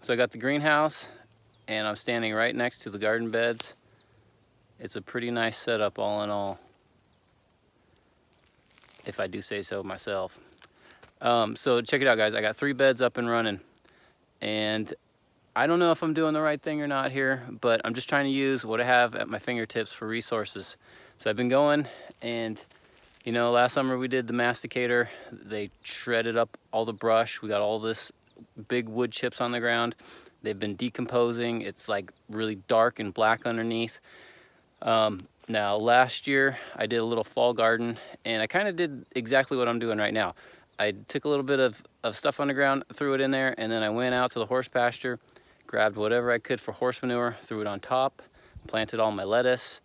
So I got the greenhouse and I'm standing right next to the garden beds. It's a pretty nice setup all in all, if I do say so myself. So check it out, guys. I got 3 beds up and running, and I don't know if I'm doing the right thing or not here, but I'm just trying to use what I have at my fingertips for resources. So I've been going, and you know, last summer we did the masticator. They shredded up all the brush. We got all this big wood chips on the ground. They've been decomposing. It's like really dark and black underneath. Now last year I did a little fall garden, and I kind of did exactly what I'm doing right now. I took a little bit of stuff on the ground, threw it in there, and then I went out to the horse pasture, grabbed whatever I could for horse manure, threw it on top, planted all my lettuce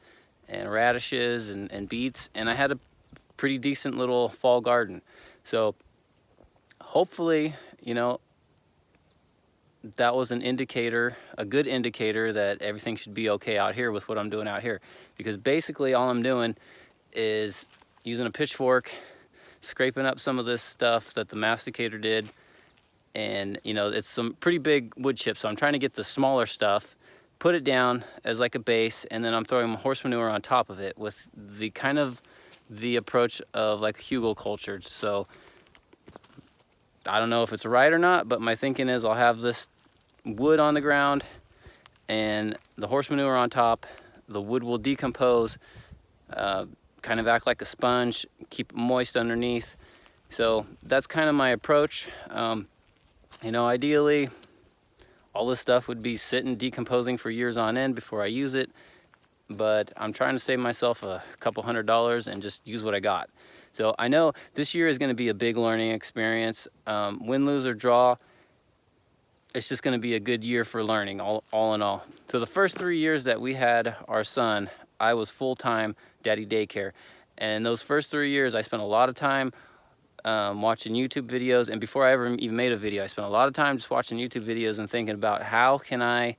and radishes and beets, and I had a pretty decent little fall garden. So hopefully, you know, that was an indicator, a good indicator that everything should be okay out here with what I'm doing out here. Because basically all I'm doing is using a pitchfork, scraping up some of this stuff that the masticator did. And you know, it's some pretty big wood chips. So I'm trying to get the smaller stuff, put it down as like a base, and then I'm throwing horse manure on top of it with the kind of the approach of like hugelkultur. So I don't know if it's right or not, but my thinking is I'll have this wood on the ground and the horse manure on top. The wood will decompose, kind of act like a sponge, keep it moist underneath. So that's kind of my approach. You know, ideally, all this stuff would be sitting decomposing for years on end before I use it, but I'm trying to save myself a couple $100 and just use what I got. So I know this year is going to be a big learning experience. Win, lose, or draw, it's just going to be a good year for learning, all in all. So the first 3 years that we had our son, I was full-time daddy daycare. And those first 3 years, I spent a lot of time watching YouTube videos. And before I ever even made a video, I spent a lot of time just watching YouTube videos and thinking about how can I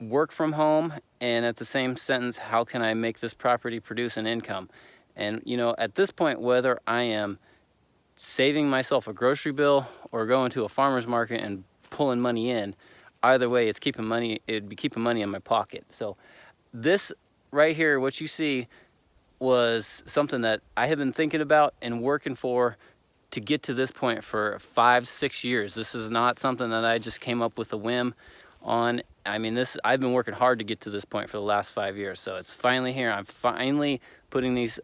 work from home, and at the same sentence, how can I make this property produce an income? And you know, at this point, whether I am saving myself a grocery bill or going to a farmer's market and pulling money in, either way, it's keeping money. It'd be keeping money in my pocket. So this right here, what you see, was something that I have been thinking about and working for to get to this point for 5-6 years. This is not something that I just came up with a whim on. I mean, I've been working hard to get to this point for the last 5 years. So it's finally here. I'm finally putting these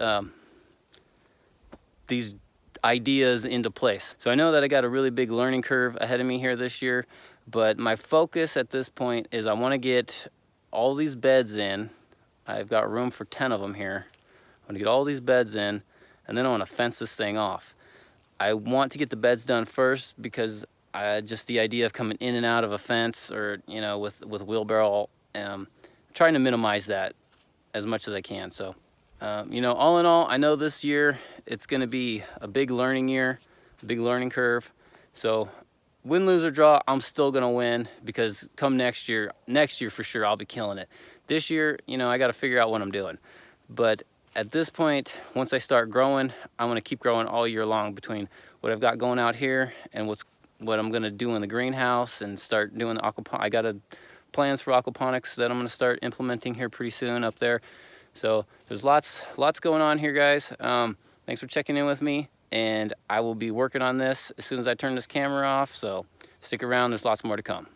ideas into place. So I know that I got a really big learning curve ahead of me here this year, but my focus at this point is I want to get all these beds in. I've got room for 10 of them here. I want to get all these beds in, and then I want to fence this thing off. I want to get the beds done first because just the idea of coming in and out of a fence, or you know, with wheelbarrow, trying to minimize that as much as I can. So you know, all in all, I know this year it's going to be a big learning year, a big learning curve. So win, lose, or draw, I'm still going to win, because come next year for sure, I'll be killing it. This year, you know, I got to figure out what I'm doing. But at this point, once I start growing, I'm going to keep growing all year long between what I've got going out here and what I'm going to do in the greenhouse, and start doing the aquaponics. I got plans for aquaponics that I'm going to start implementing here pretty soon up there. So there's lots going on here, guys. Thanks for checking in with me, and I will be working on this as soon as I turn this camera off. So stick around, there's lots more to come.